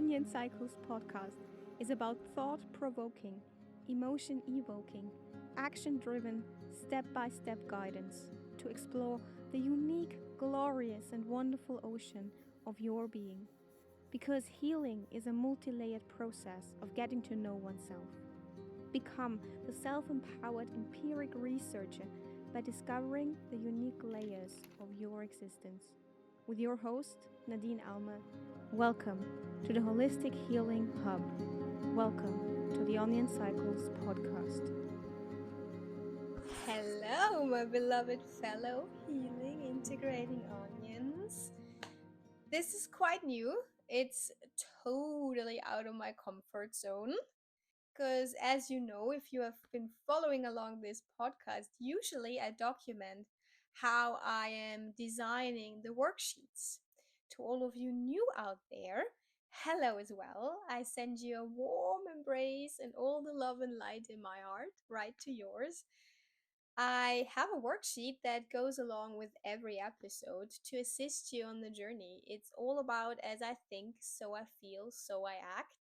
Onion Cycles podcast is about thought provoking, emotion evoking, action driven, step by step guidance to explore the unique, glorious, and wonderful ocean of your being. Because healing is a multi layered process of getting to know oneself. Become the self empowered empiric researcher by discovering the unique layers of your existence. With your host, Nadine Alma, welcome to the Holistic Healing Hub. Welcome to the Onion Cycles podcast. Hello, my beloved fellow healing integrating onions. This is quite new. It's totally out of my comfort zone. Because, as you know, if you have been following along this podcast, usually I document how I am designing the worksheets. To all of you new out there, hello as well. I send you a warm embrace and all the love and light in my heart, right to yours. I have a worksheet that goes along with every episode to assist you on the journey. It's all about as I think, so I feel, so I act.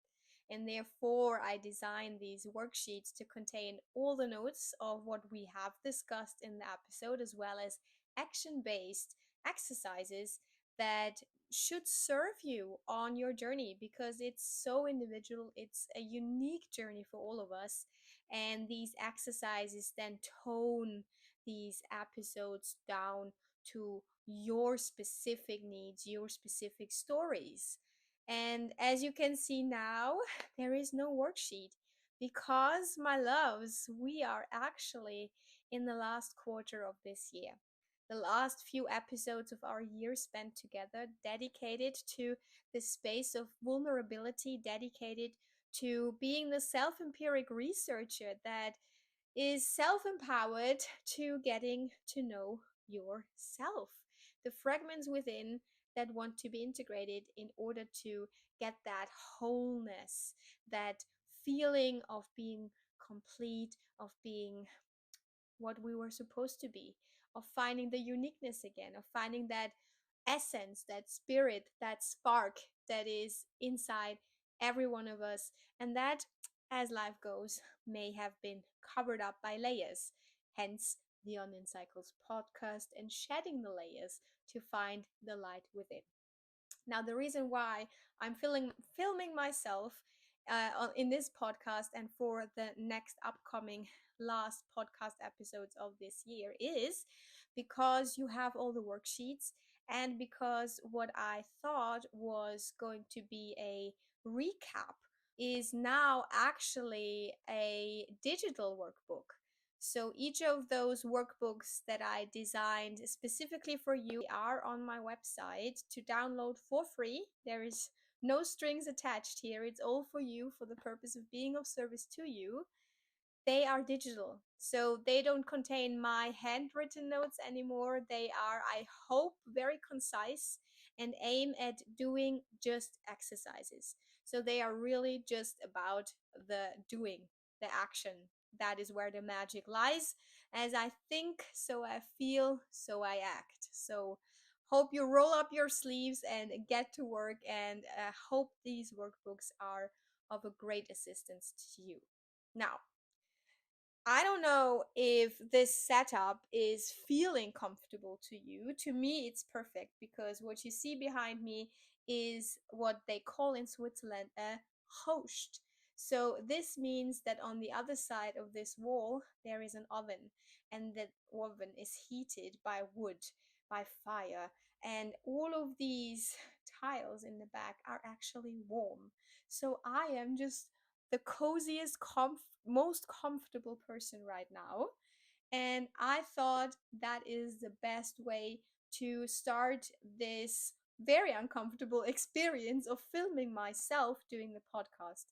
And therefore, I designed these worksheets to contain all the notes of what we have discussed in the episode, as well as action based exercises that should serve you on your journey because it's so individual. It's a unique journey for all of us. And these exercises then tone these episodes down to your specific needs, your specific stories. And as you can see now, there is no worksheet because, my loves, we are actually in the last quarter of this year. The last few episodes of our year spent together dedicated to the space of vulnerability, dedicated to being the self-empiric researcher that is self-empowered to getting to know yourself, the fragments within that want to be integrated in order to get that wholeness, that feeling of being complete, of being what we were supposed to be, of finding the uniqueness again, of finding that essence, that spirit, that spark that is inside every one of us. And that, as life goes, may have been covered up by layers. Hence, the Onion Cycles podcast and shedding the layers to find the light within. Now, the reason why I'm filming myself in this podcast and for the next upcoming last podcast episodes of this year is because you have all the worksheets and because what I thought was going to be a recap is now actually a digital workbook. So each of those workbooks that I designed specifically for you are on my website to download for free. There is no strings attached here. It's all for you for the purpose of being of service to you. They are digital, so they don't contain my handwritten notes anymore. They are, I hope, very concise and aim at doing just exercises. So they are really just about the doing, the action. That is where the magic lies. As I think, so I feel, so I act. So hope you roll up your sleeves and get to work, and hope these workbooks are of a great assistance to you. Now, I don't know if this setup is feeling comfortable to you. To me, it's perfect because what you see behind me is what they call in Switzerland a host. So this means that on the other side of this wall, there is an oven, and that oven is heated by wood, by fire. And all of these tiles in the back are actually warm. So I am just the coziest, most comfortable person right now. And I thought that is the best way to start this very uncomfortable experience of filming myself doing the podcast.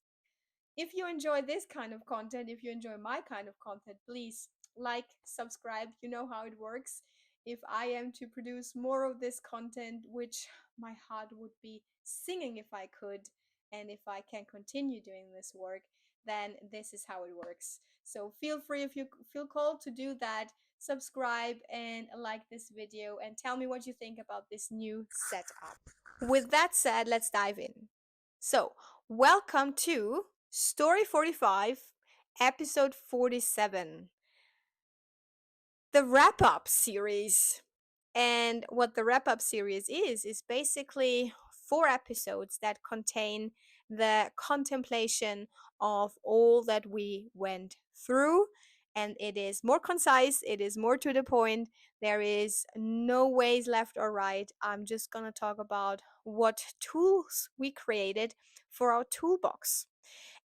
If you enjoy this kind of content, if you enjoy my kind of content, please like, subscribe. You know how it works. If I am to produce more of this content, which my heart would be singing if I could, and if I can continue doing this work, then this is how it works. So feel free, if you feel called to do that, subscribe and like this video and tell me what you think about this new setup. With that said, let's dive in. So, welcome to Story 45, episode 47, the wrap up series. And what the wrap up series is basically 4 episodes that contain the contemplation of all that we went through. And it is more concise, it is more to the point. There is no ways left or right. I'm just going to talk about what tools we created for our toolbox.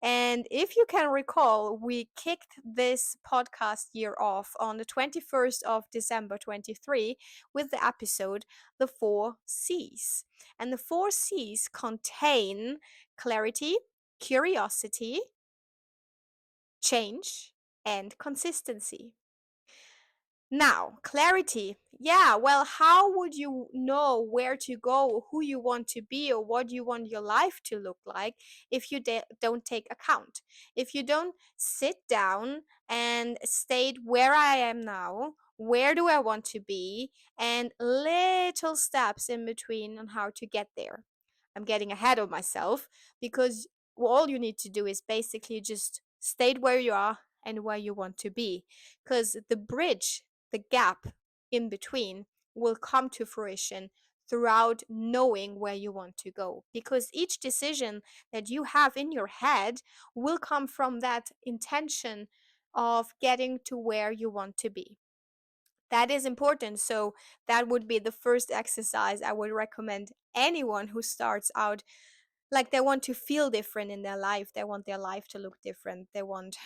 And if you can recall, we kicked this podcast year off on the 21st of December 23 with the episode The Four C's. And the four C's contain clarity, curiosity, change, and consistency. Now, clarity. Yeah, well, how would you know where to go, who you want to be, or what you want your life to look like if you don't take account? If you don't sit down and state where I am now, where do I want to be, and little steps in between on how to get there. I'm getting ahead of myself because all you need to do is basically just state where you are and where you want to be, because the gap in between will come to fruition throughout knowing where you want to go. Because each decision that you have in your head will come from that intention of getting to where you want to be. That is important. So, that would be the first exercise I would recommend anyone who starts out, like they want to feel different in their life, they want their life to look different, they want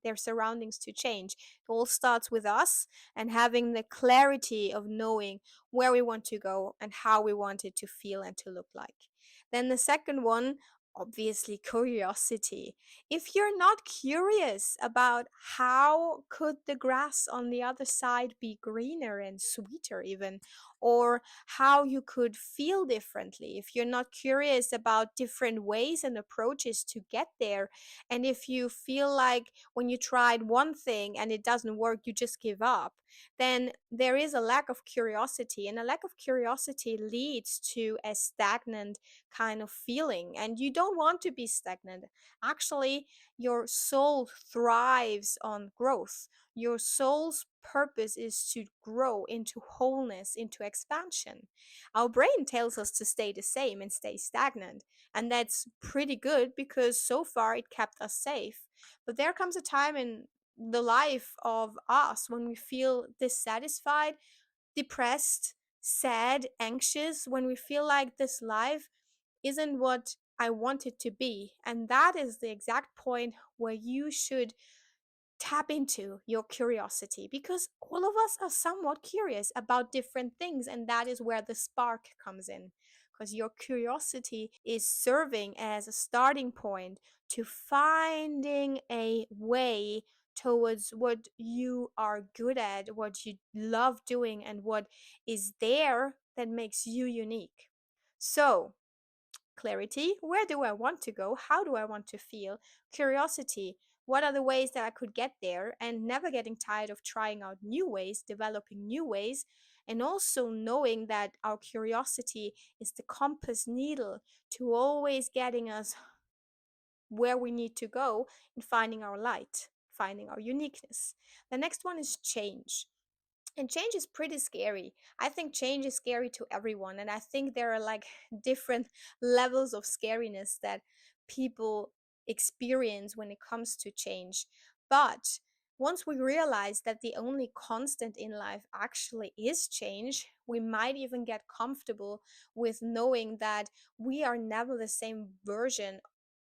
their surroundings to change. It all starts with us and having the clarity of knowing where we want to go and how we want it to feel and to look like. Then the second one, obviously curiosity. If you're not curious about how could the grass on the other side be greener and sweeter even, or how you could feel differently, if you're not curious about different ways and approaches to get there, and if you feel like when you tried one thing and it doesn't work, you just give up, then there is a lack of curiosity. And a lack of curiosity leads to a stagnant kind of feeling. And you don't want to be stagnant. Actually, your soul thrives on growth. Your soul's purpose is to grow into wholeness, into expansion. Our brain tells us to stay the same and stay stagnant. And that's pretty good because so far it kept us safe. But there comes a time in the life of us when we feel dissatisfied, depressed, sad, anxious, when we feel like this life isn't what I want it to be. And that is the exact point where you should tap into your curiosity, because all of us are somewhat curious about different things, and that is where the spark comes in, because your curiosity is serving as a starting point to finding a way towards what you are good at, what you love doing, and what is there that makes you unique. So, clarity, where do I want to go? How do I want to feel? Curiosity, what are the ways that I could get there? And never getting tired of trying out new ways, developing new ways, and also knowing that our curiosity is the compass needle to always getting us where we need to go in finding our light, finding our uniqueness. The next one is change. And change is pretty scary. I think change is scary to everyone. And I think there are like different levels of scariness that people experience when it comes to change. But once we realize that the only constant in life actually is change, we might even get comfortable with knowing that we are never the same version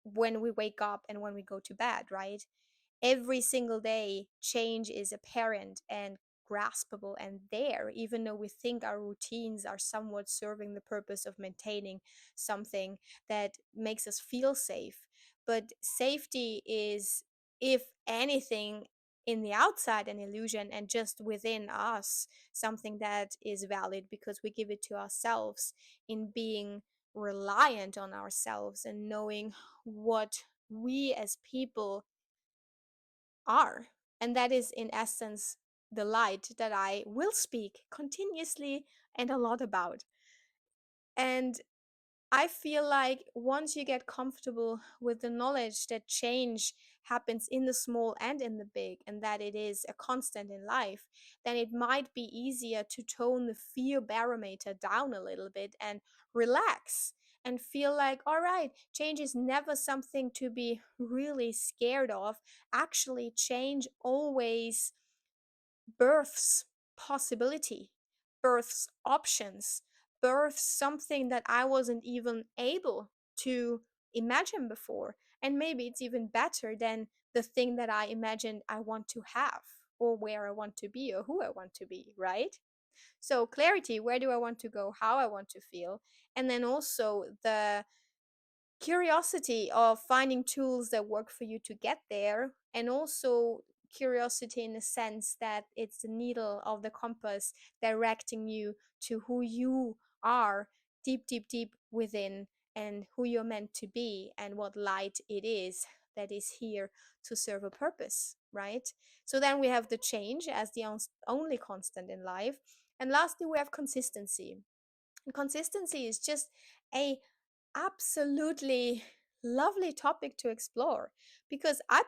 when we wake up and when we go to bed, right? Every single day, change is apparent and graspable and there, even though we think our routines are somewhat serving the purpose of maintaining something that makes us feel safe. But safety is, if anything, in the outside an illusion, and just within us something that is valid because we give it to ourselves in being reliant on ourselves and knowing what we as people are. And that is, in essence, the light that I will speak continuously and a lot about. And I feel like once you get comfortable with the knowledge that change happens in the small and in the big, and that it is a constant in life, then it might be easier to tone the fear barometer down a little bit and relax and feel like, all right, change is never something to be really scared of. Actually, change always births possibility, births options, births something that I wasn't even able to imagine before. And maybe it's even better than the thing that I imagined I want to have, or where I want to be, or who I want to be, right? So, clarity, where do I want to go, how I want to feel, and then also the curiosity of finding tools that work for you to get there, and also curiosity in the sense that it's the needle of the compass directing you to who you are, deep deep deep within, and who you're meant to be, and what light it is that is here to serve a purpose, right? So then we have the change as the only constant in life, and lastly we have consistency. And consistency is just a absolutely lovely topic to explore, because I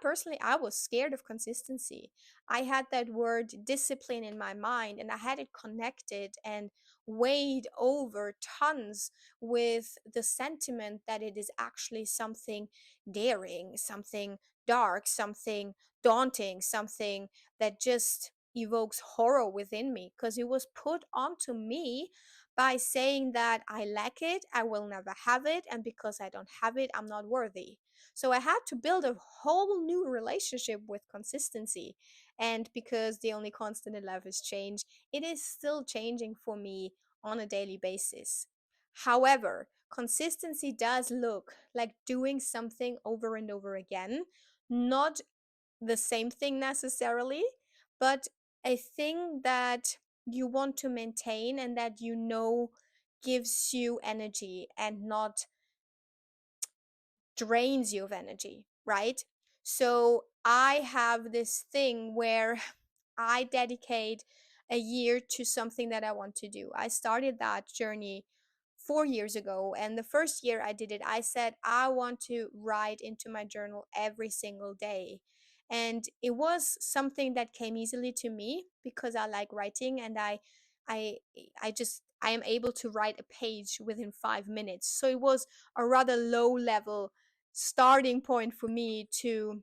was scared of consistency. I had that word discipline in my mind, and I had it connected and weighed over tons with the sentiment that it is actually something daring, something dark, something daunting, something that just evokes horror within me, because it was put onto me by saying that I lack it, I will never have it, and because I don't have it, I'm not worthy. So I had to build a whole new relationship with consistency. And because the only constant in life is change, it is still changing for me on a daily basis. However, consistency does look like doing something over and over again, not the same thing necessarily, but a thing that you want to maintain and that you know gives you energy and not drains you of energy, right? So I have this thing where I dedicate a year to something that I want to do. I started that journey 4 years ago, and the first year I did it, I said I want to write into my journal every single day. And it was something that came easily to me because I like writing, and I I am able to write a page within 5 minutes. So it was a rather low level starting point for me to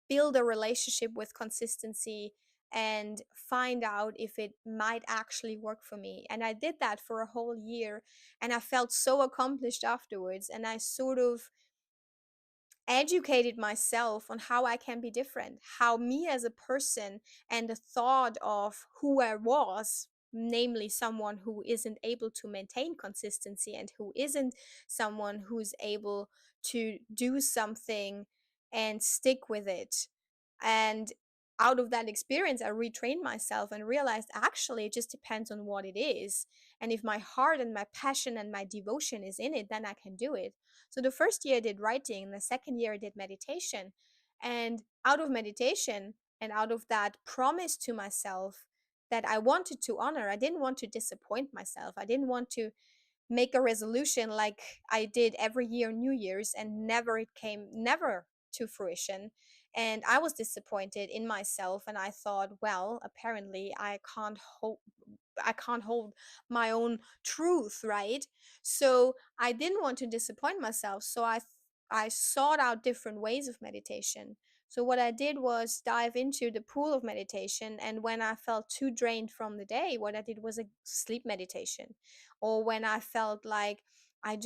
build a relationship with consistency and find out if it might actually work for me. And I did that for a whole year, and I felt so accomplished afterwards. And I sort of educated myself on how I can be different, how me as a person and the thought of who I was, namely someone who isn't able to maintain consistency and who isn't someone who's able to do something and stick with it. And out of that experience, I retrained myself and realized actually it just depends on what it is. And if my heart and my passion and my devotion is in it, then I can do it. So the first year I did writing, and the second year I did meditation. And out of meditation and out of that promise to myself that I wanted to honor, I didn't want to disappoint myself. I didn't want to make a resolution like I did every year, New Year's, and never to fruition. And I was disappointed in myself, and I thought, well, apparently I can't hold my own truth, right? So I didn't want to disappoint myself. So I sought out different ways of meditation. So what I did was dive into the pool of meditation, and when I felt too drained from the day, what I did was a sleep meditation. Or when I felt like I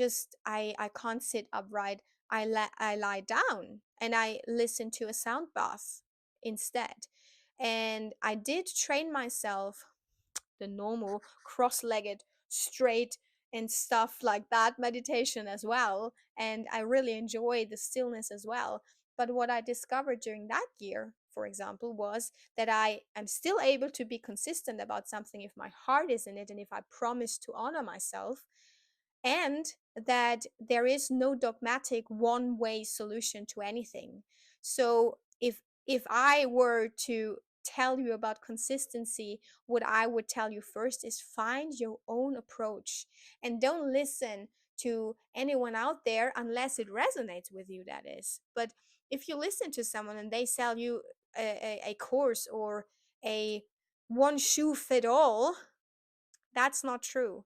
can't sit upright, I lie down and I listen to a sound bath instead. And I did train myself the normal cross-legged straight and stuff like that meditation as well, and I really enjoy the stillness as well. But what I discovered during that year, for example, was that I am still able to be consistent about something if my heart is in it and if I promise to honor myself, and that there is no dogmatic one way solution to anything. So if I were to tell you about consistency, what I would tell you first is find your own approach, and don't listen to anyone out there unless it resonates with you, that is. But if you listen to someone and they sell you a course or a one shoe fit all, that's not true.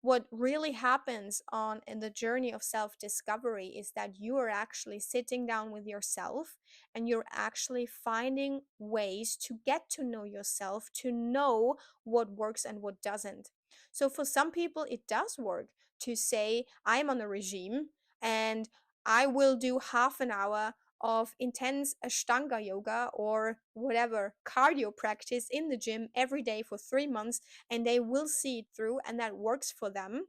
What really happens on in the journey of self-discovery is that you are actually sitting down with yourself and you're actually finding ways to get to know yourself, to know what works and what doesn't. So for some people it does work to say, I'm on a regime and I will do half an hour of intense ashtanga yoga or whatever cardio practice in the gym every day for 3 months, and they will see it through and that works for them.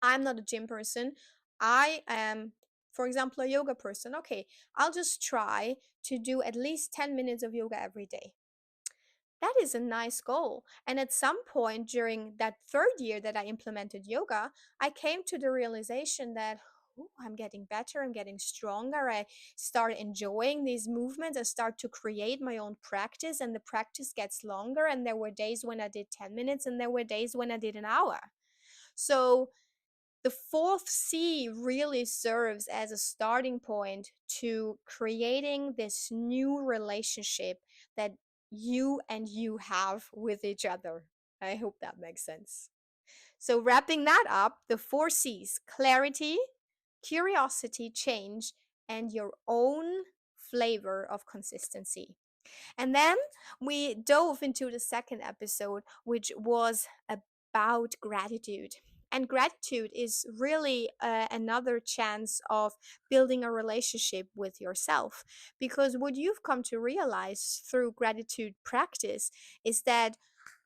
I'm not a gym person. I am, for example, a yoga person. Okay, I'll just try to do at least 10 minutes of yoga every day. That is a nice goal. And at some point during that third year that I implemented yoga, I came to the realization that, "Ooh, I'm getting better, I'm getting stronger. I start enjoying these movements. I start to create my own practice, and the practice gets longer. And there were days when I did 10 minutes, and there were days when I did an hour." So the fourth C really serves as a starting point to creating this new relationship that you and you have with each other. I hope that makes sense. So, wrapping that up, the four C's: clarity, curiosity, change, and your own flavor of consistency. And then we dove into the second episode, which was about gratitude. And gratitude is really another chance of building a relationship with yourself. Because what you've come to realize through gratitude practice is that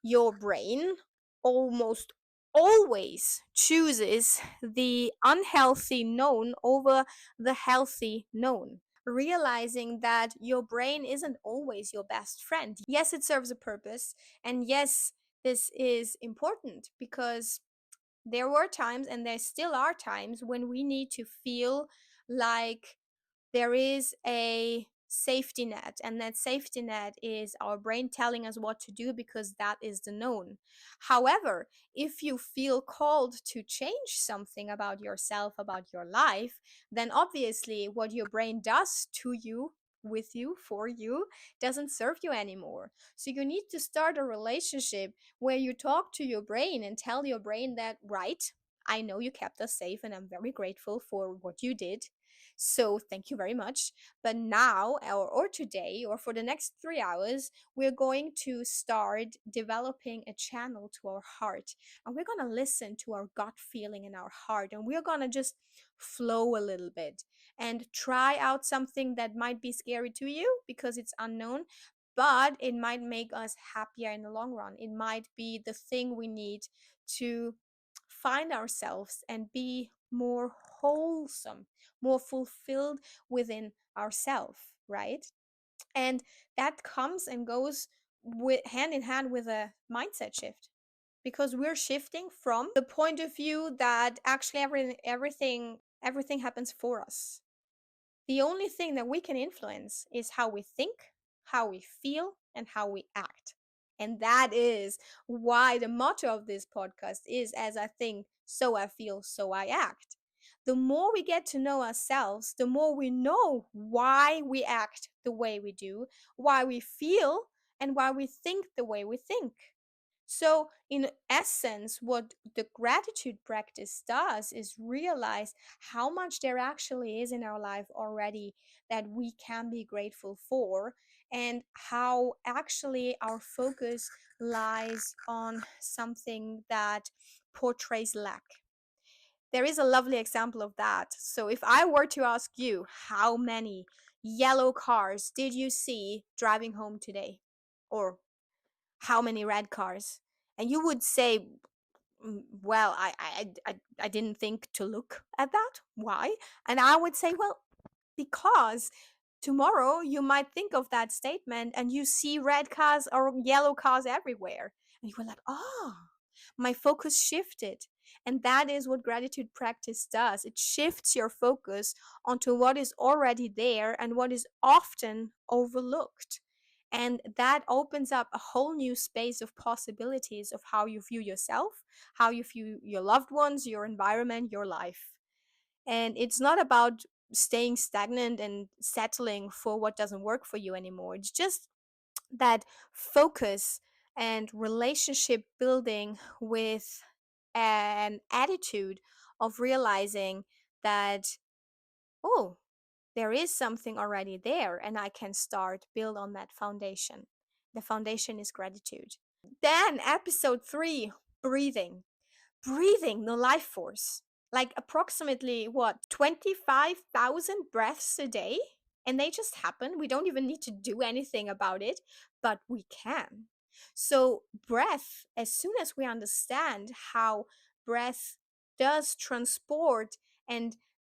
your brain almost always chooses the unhealthy known over the healthy known, realizing that your brain isn't always your best friend. Yes, it serves a purpose, and yes, this is important because there were times and there still are times when we need to feel like there is a safety net, and that safety net is our brain telling us what to do because that is the known. However, if you feel called to change something about yourself, about your life, then obviously what your brain does to you, with you, for you, doesn't serve you anymore. So you need to start a relationship where you talk to your brain and tell your brain that, right, I know you kept us safe and I'm very grateful for what you did, so thank you very much. But now, or today, or for the next 3 hours, we're going to start developing a channel to our heart. And we're going to listen to our gut feeling in our heart. And we're going to just flow a little bit and try out something that might be scary to you because it's unknown. But it might make us happier in the long run. It might be the thing we need to find ourselves and be more wholesome, more fulfilled within ourselves, right? And that comes and goes with hand in hand with a mindset shift, because we're shifting from the point of view that actually everything happens for us. The only thing that we can influence is how we think, how we feel, and how we act. And that is why the motto of this podcast is, as I think, so I feel, so I act. The more we get to know ourselves, the more we know why we act the way we do, why we feel, and why we think the way we think. So, in essence, what the gratitude practice does is realize how much there actually is in our life already that we can be grateful for, and how actually our focus lies on something that portrays lack. There is a lovely example of that. So, if I were to ask you, how many yellow cars did you see driving home today? Or how many red cars? And you would say, well, I didn't think to look at that. Why? And I would say, well, because tomorrow you might think of that statement and you see red cars or yellow cars everywhere. And you were like, oh, my focus shifted. And that is what gratitude practice does. It shifts your focus onto what is already there and what is often overlooked. And that opens up a whole new space of possibilities of how you view yourself, how you view your loved ones, your environment, your life. And it's not about staying stagnant and settling for what doesn't work for you anymore. It's just that focus and relationship building with an attitude of realizing that, oh, there is something already there and I can start build on that foundation. The foundation is gratitude. Then episode 3, breathing. Breathing the life force. Like approximately what, 25,000 breaths a day? And they just happen. We don't even need to do anything about it, but we can. So, breath, as soon as we understand how breath does transport and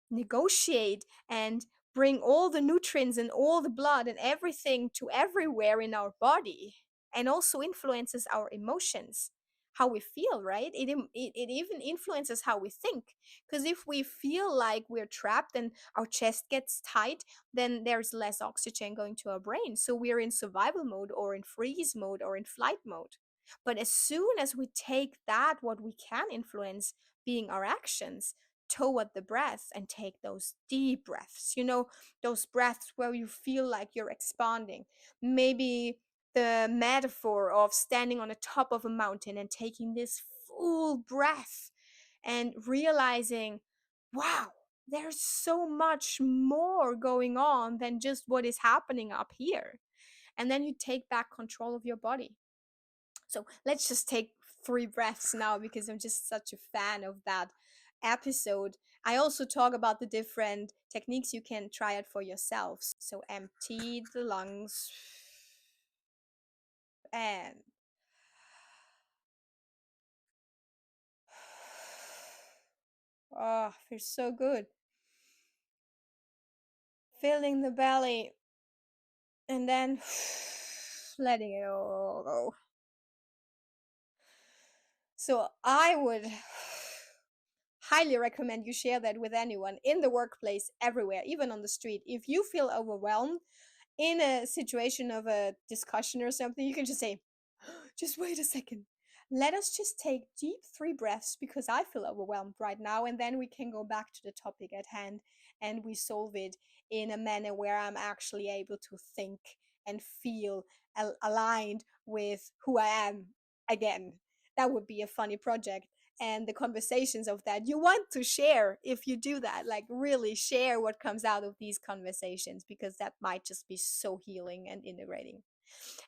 negotiate and bring all the nutrients and all the blood and everything to everywhere in our body, and also influences our emotions, how we feel, right? It even influences how we think. Because if we feel like we're trapped and our chest gets tight, then there's less oxygen going to our brain. So we're in survival mode or in freeze mode or in flight mode. But as soon as we take that, what we can influence, being our actions, toward the breath, and take those deep breaths, those breaths where you feel like you're expanding. Maybe the metaphor of standing on the top of a mountain and taking this full breath and realizing, wow, there's so much more going on than just what is happening up here. And then you take back control of your body. So let's just take 3 breaths now because I'm just such a fan of that episode. I also talk about the different techniques you can try out for yourself. So empty the lungs and oh, feels so good. Filling the belly and then letting it all go. So I would highly recommend you share that with anyone in the workplace, everywhere, even on the street. If you feel overwhelmed in a situation of a discussion or something, you can just say, just wait a second. Let us just take deep 3 breaths because I feel overwhelmed right now. And then we can go back to the topic at hand and we solve it in a manner where I'm actually able to think and feel aligned with who I am again. That would be a funny project. And the conversations of that you want to share, if you do that, like really share what comes out of these conversations, because that might just be so healing and integrating.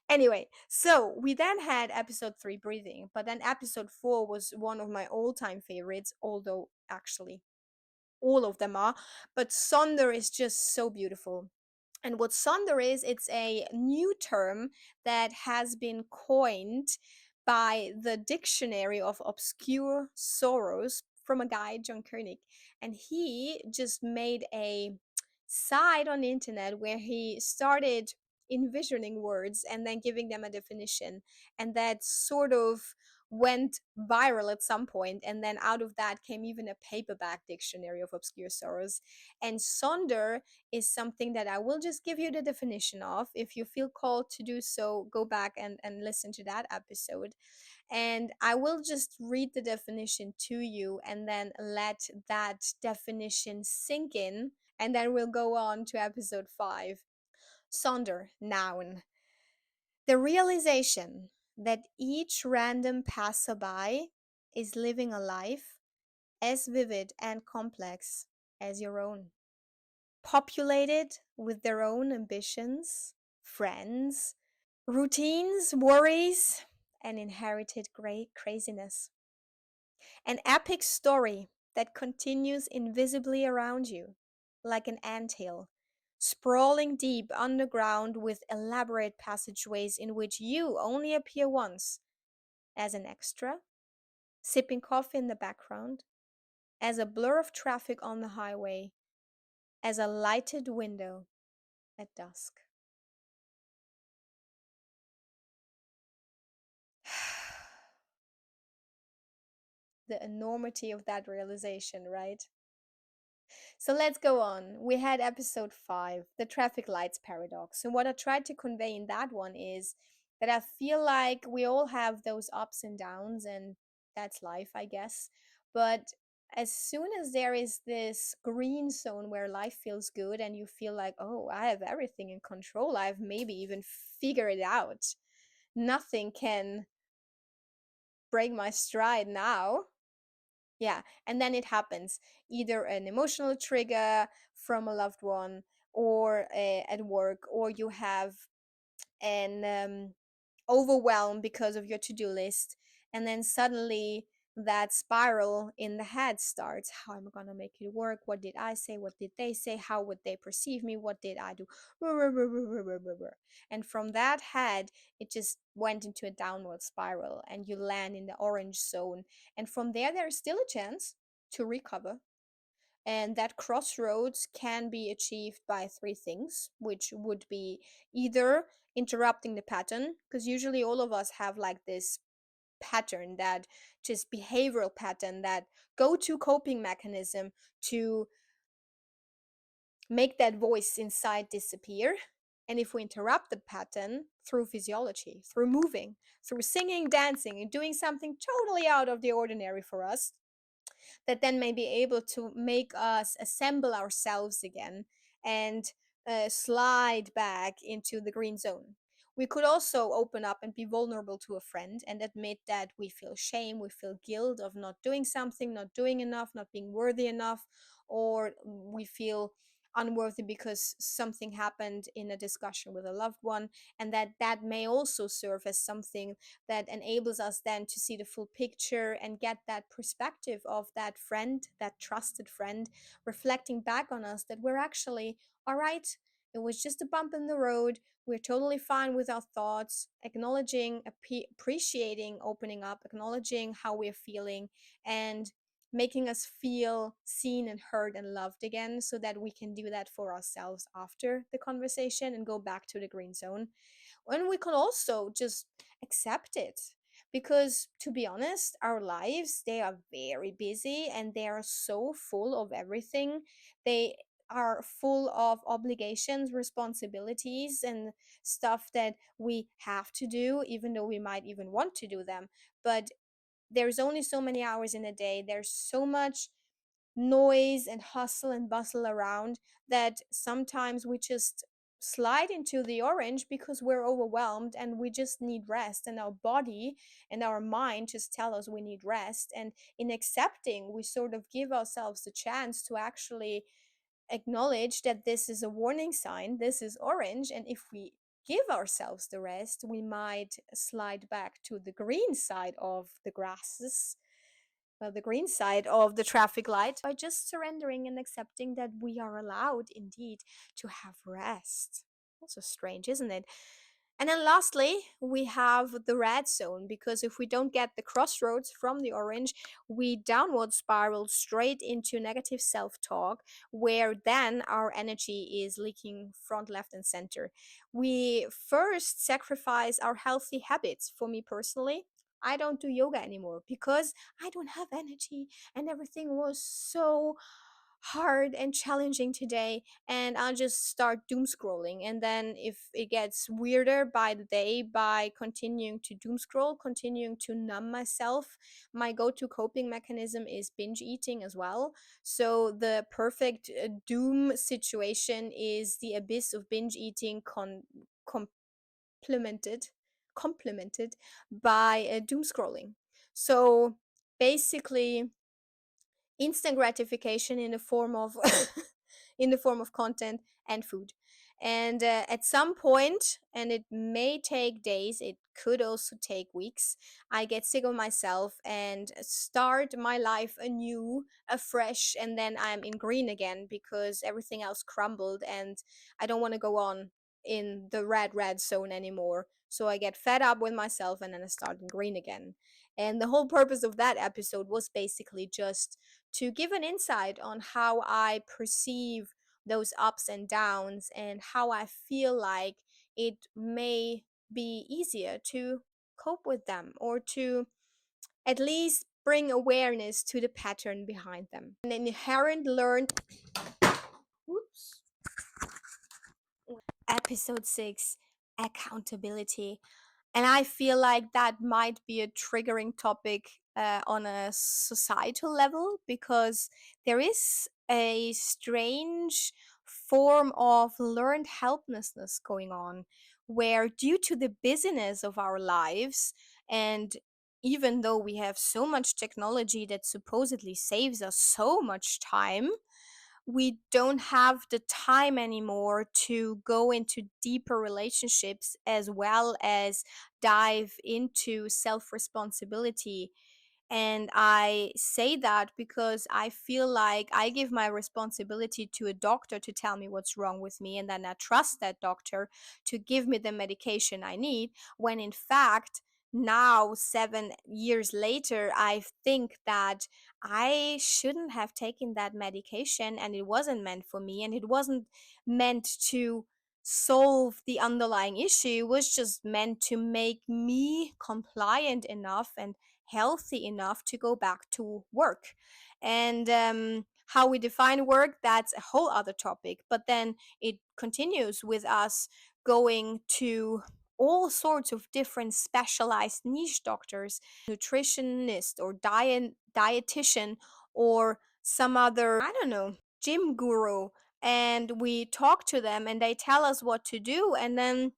Anyway, so we then had episode 3, breathing, but then episode 4 was one of my all-time favorites, although actually all of them are, but Sonder is just so beautiful. And what Sonder is, it's a new term that has been coined by the Dictionary of Obscure Sorrows from a guy, John Koenig. And he just made a site on the internet where he started envisioning words and then giving them a definition. And that sort of went viral at some point, and then out of that came even a paperback dictionary of obscure sorrows. And Sonder is something that I will just give you the definition of. If you feel called to do so, go back and listen to that episode. And I will just read the definition to you and then let that definition sink in. And then we'll go on to episode 5. Sonder, noun. The realization that each random passerby is living a life as vivid and complex as your own, populated with their own ambitions, friends, routines, worries, and inherited great craziness. An epic story that continues invisibly around you, like an anthill, sprawling deep underground with elaborate passageways in which you only appear once, as an extra, sipping coffee in the background, as a blur of traffic on the highway, as a lighted window at dusk. The enormity of that realization, right? So let's go on. We had episode 5, the traffic lights paradox. And what I tried to convey in that one is that I feel like we all have those ups and downs, and that's life, I guess. But as soon as there is this green zone where life feels good and you feel like, oh, I have everything in control, I've maybe even figured it out. Nothing can break my stride now. Yeah, and then it happens, either an emotional trigger from a loved one, or at work, or you have an overwhelmed because of your to-do list, and then suddenly that spiral in the head starts. How am I going to make it work? What did I say? What did they say? How would they perceive me? What did I do? And from that head, it just went into a downward spiral, and you land in the orange zone. And from there's still a chance to recover, and that crossroads can be achieved by three things, which would be either interrupting the pattern, because usually all of us have like this pattern, that just behavioral pattern, that go to coping mechanism to make that voice inside disappear. And if we interrupt the pattern through physiology, through moving, through singing, dancing, and doing something totally out of the ordinary for us, that then may be able to make us assemble ourselves again and slide back into the green zone. We could also open up and be vulnerable to a friend and admit that we feel shame, we feel guilt of not doing something, not doing enough, not being worthy enough, or we feel unworthy because something happened in a discussion with a loved one, and that may also serve as something that enables us then to see the full picture and get that perspective of that friend, that trusted friend, reflecting back on us that we're actually all right. It was just a bump in the road. We're totally fine with our thoughts, acknowledging, appreciating, opening up, acknowledging how we're feeling, and making us feel seen and heard and loved again, so that we can do that for ourselves after the conversation and go back to the green zone. And we can also just accept it, because to be honest, our lives, they are very busy and they are so full of everything. They are full of obligations, responsibilities, and stuff that we have to do, even though we might even want to do them. But there's only so many hours in a day, there's so much noise and hustle and bustle around, that sometimes we just slide into the orange because we're overwhelmed and we just need rest, and our body and our mind just tell us we need rest. And in accepting, we sort of give ourselves the chance to actually acknowledge that this is a warning sign, this is orange, and if we give ourselves the rest, we might slide back to the green side of the grasses, well, the green side of the traffic light, by just surrendering and accepting that we are allowed indeed to have rest. Also strange, isn't it? And then lastly, we have the red zone, because if we don't get the crossroads from the orange, we downward spiral straight into negative self talk, where then our energy is leaking front, left, and center. We first sacrifice our healthy habits. For me personally, I don't do yoga anymore because I don't have energy, and everything was so hard and challenging today, and I'll just start doom scrolling. And then if it gets weirder by the day, by continuing to doom scroll, continuing to numb myself, my go-to coping mechanism is binge eating as well. So the perfect doom situation is the abyss of binge eating complemented complemented by doom scrolling. So basically, instant gratification in the form of in the form of content and food. And at some point, and it may take days, it could also take weeks, I get sick of myself and start my life anew, afresh, and then I'm in green again because everything else crumbled, and I don't want to go on in the red zone anymore. So I get fed up with myself, and then I start in green again. And the whole purpose of that episode was basically just to give an insight on how I perceive those ups and downs, and how I feel like it may be easier to cope with them, or to at least bring awareness to the pattern behind them. An inherent learned. Whoops. Episode 6, accountability. And I feel like that might be a triggering topic on a societal level, because there is a strange form of learned helplessness going on, where due to the busyness of our lives, and even though we have so much technology that supposedly saves us so much time, we don't have the time anymore to go into deeper relationships, as well as dive into self responsibility. And I say that because I feel like I give my responsibility to a doctor to tell me what's wrong with me, and then I trust that doctor to give me the medication I need, when in fact, now 7 years later, I think that I shouldn't have taken that medication, and it wasn't meant for me, and it wasn't meant to solve the underlying issue. It was just meant to make me compliant enough and healthy enough to go back to work. And how we define work, that's a whole other topic. But then it continues with us going to all sorts of different specialized niche doctors, nutritionist or dietitian, or some other, I don't know, gym guru. And we talk to them and they tell us what to do. And then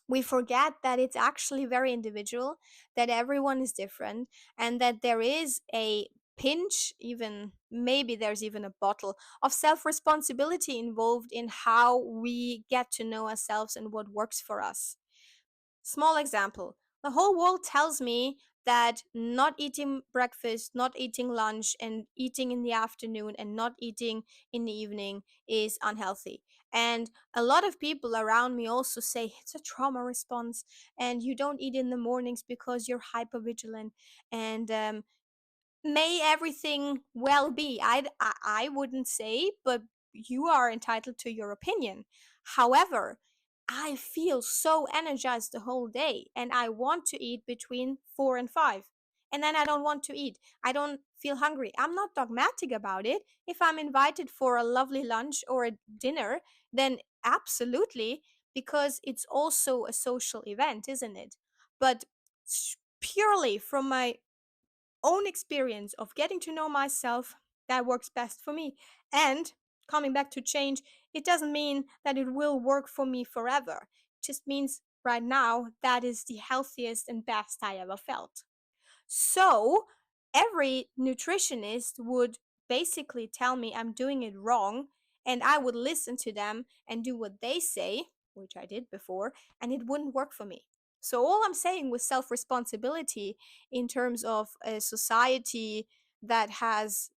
we forget that it's actually very individual, that everyone is different, and that there is a pinch, even maybe there's even a bottle of self responsibility involved in how we get to know ourselves and what works for us. Small example: the whole world tells me that not eating breakfast, not eating lunch, and eating in the afternoon and not eating in the evening is unhealthy. And a lot of people around me also say it's a trauma response, and you don't eat in the mornings because you're hyper vigilant. And may everything well be. I wouldn't say, but you are entitled to your opinion. However, I feel so energized the whole day, and I want to eat between 4 and 5. And then I don't want to eat. I don't feel hungry. I'm not dogmatic about it. If I'm invited for a lovely lunch or a dinner, then absolutely, because it's also a social event, isn't it? But purely from my own experience of getting to know myself, that works best for me. And coming back to change, it doesn't mean that it will work for me forever. It just means right now that is the healthiest and best I ever felt. So every nutritionist would basically tell me I'm doing it wrong, and I would listen to them and do what they say, which I did before, and it wouldn't work for me. So all I'm saying with self responsibility, in terms of a society that has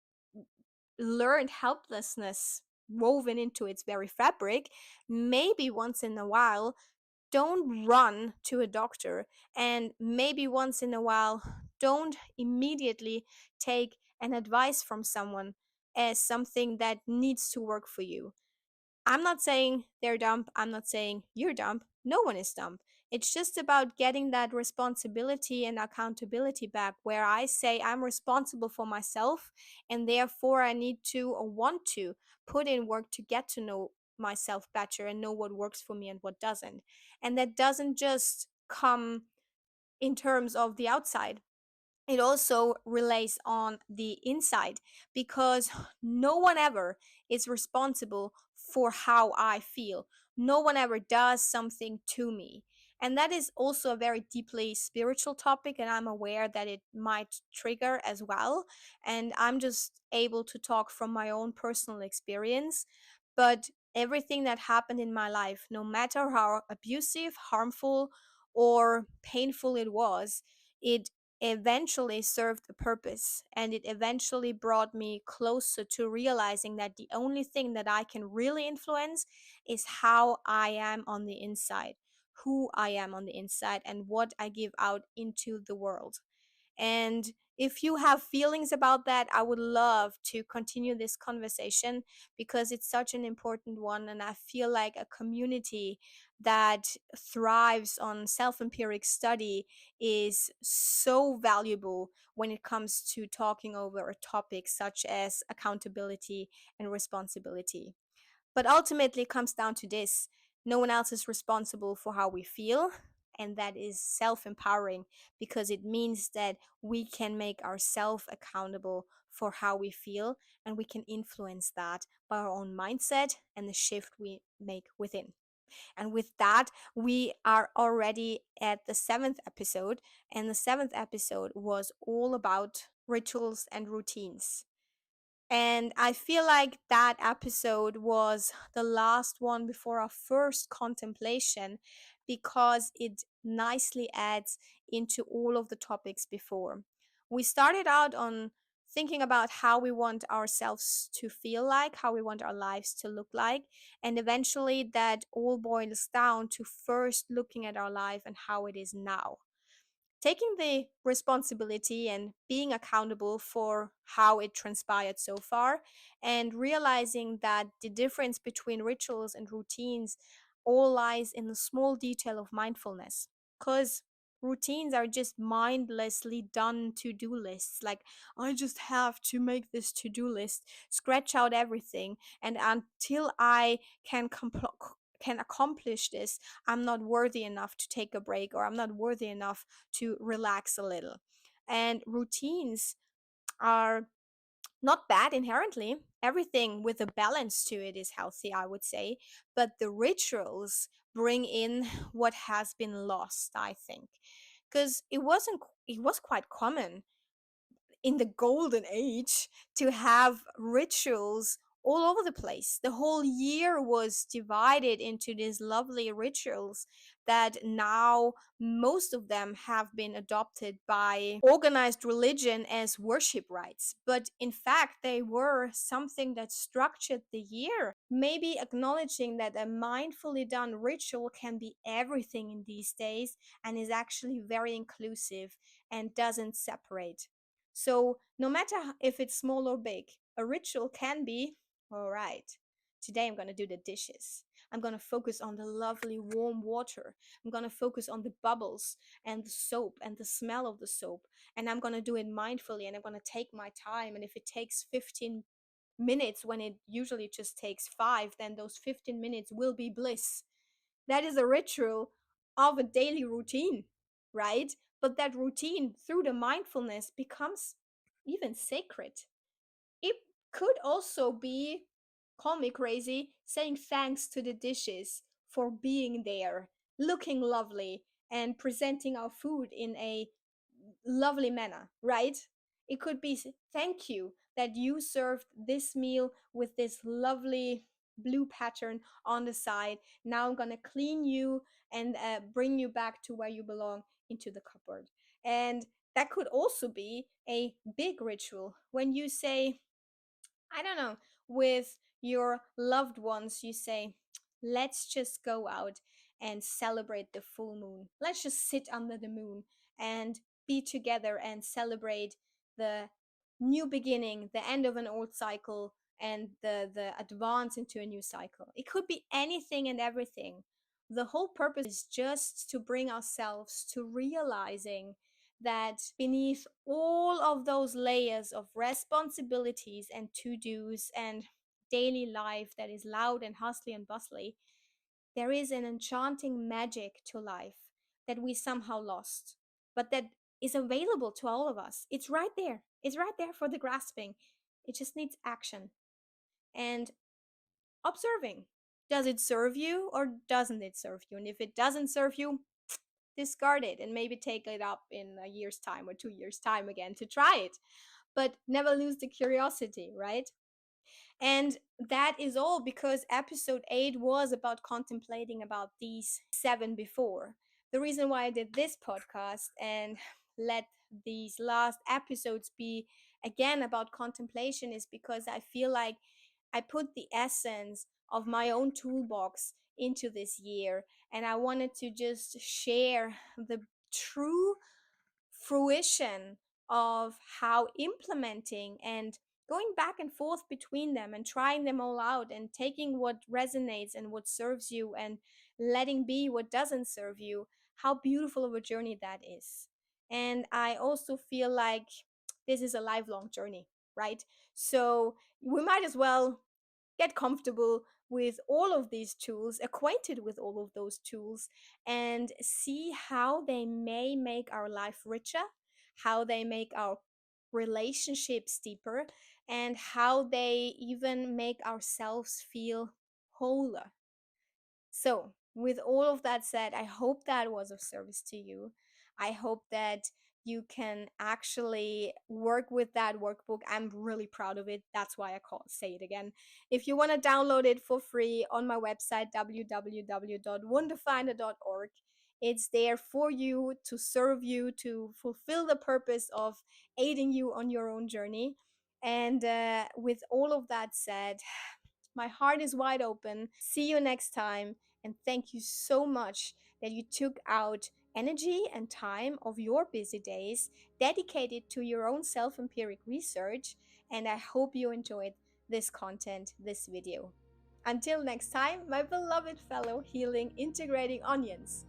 learned helplessness woven into its very fabric, maybe once in a while don't run to a doctor, and maybe once in a while don't immediately take an advice from someone as something that needs to work for you. I'm not saying they're dumb. I'm not saying you're dumb. No one is dumb. It's just about getting that responsibility and accountability back, where I say I'm responsible for myself, and therefore I need to or want to put in work to get to know myself better and know what works for me and what doesn't. And that doesn't just come in terms of the outside, it also relays on the inside, because no one ever is responsible for how I feel. No one ever does something to me. And that is also a very deeply spiritual topic, and I'm aware that it might trigger as well. And I'm just able to talk from my own personal experience. But everything that happened in my life, no matter how abusive, harmful, or painful it was, it eventually served a purpose, and it eventually brought me closer to realizing that the only thing that I can really influence is how I am on the inside, who I am on the inside, and what I give out into the world. And if you have feelings about that, I would love to continue this conversation, because it's such an important one. And I feel like a community that thrives on self-empiric study is so valuable when it comes to talking over a topic such as accountability and responsibility. But ultimately, it comes down to this: no one else is responsible for how we feel. And that is self empowering, because it means that we can make ourselves accountable for how we feel, and we can influence that by our own mindset and the shift we make within. And with that, we are already at the seventh episode. And the seventh episode was all about rituals and routines. And I feel like that episode was the last one before our first contemplation, because it nicely adds into all of the topics before. We started out on thinking about how we want ourselves to feel like, how we want our lives to look like. And eventually, that all boils down to first looking at our life and how it is now, taking the responsibility and being accountable for how it transpired so far, and realizing that the difference between rituals and routines all lies in the small detail of mindfulness. Because routines are just mindlessly done to-do lists, like, I just have to make this to-do list, scratch out everything, and until I can accomplish this, I'm not worthy enough to take a break, or I'm not worthy enough to relax a little. And routines are not bad inherently. Everything with a balance to it is healthy, I would say. But the rituals bring in what has been lost, I think. Because it was quite common in the golden age to have rituals all over the place. The whole year was divided into these lovely rituals that now most of them have been adopted by organized religion as worship rites. But in fact, they were something that structured the year. Maybe acknowledging that a mindfully done ritual can be everything in these days, and is actually very inclusive and doesn't separate. So, no matter if it's small or big, a ritual can be, all right, today I'm going to do the dishes. I'm going to focus on the lovely warm water. I'm going to focus on the bubbles and the soap and the smell of the soap. And I'm going to do it mindfully, and I'm going to take my time. And if it takes 15 minutes when it usually just takes 5, then those 15 minutes will be bliss. That is a ritual of a daily routine, right? But that routine, through the mindfulness, becomes even sacred. It could also be, call me crazy, saying thanks to the dishes for being there, looking lovely, and presenting our food in a lovely manner, right? It could be thank you that you served this meal with this lovely blue pattern on the side. Now I'm going to clean you and bring you back to where you belong, into the cupboard. And that could also be a big ritual when you say, I don't know, with your loved ones, you say, let's just go out and celebrate the full moon. Let's just sit under the moon and be together and celebrate the new beginning, the end of an old cycle, and the advance into a new cycle. It could be anything and everything. The whole purpose is just to bring ourselves to realizing that beneath all of those layers of responsibilities and to-dos and daily life that is loud and hustly and bustly, there is an enchanting magic to life that we somehow lost, but that is available to all of us. It's right there. It's right there for the grasping. It just needs action and observing. Does it serve you or doesn't it serve you? And if it doesn't serve you, discard it and maybe take it up in a year's time or 2 years' time again to try it. But never lose the curiosity, right? And that is all because episode 8 was about contemplating about these 7 before. The reason why I did this podcast and let these last episodes be again about contemplation is because I feel like I put the essence of my own toolbox into this year, and I wanted to just share the true fruition of how implementing and going back and forth between them and trying them all out and taking what resonates and what serves you and letting be what doesn't serve you, how beautiful of a journey that is. And I also feel like this is a lifelong journey, right? So we might as well get comfortable with all of these tools, acquainted with all of those tools, and see how they may make our life richer, how they make our relationships deeper, and how they even make ourselves feel wholer. So, with all of that said, I hope that was of service to you. I hope that you can actually work with that workbook. I'm really proud of it. That's why I call say it again. If you want to download it for free on my website www.wunderfinder.org, it's there for you, to serve you, to fulfill the purpose of aiding you on your own journey. And with all of that said, my heart is wide open. See you next time. And thank you so much that you took out energy and time of your busy days dedicated to your own self empiric research. And I hope you enjoyed this content, this video. Until next time, my beloved fellow healing integrating onions.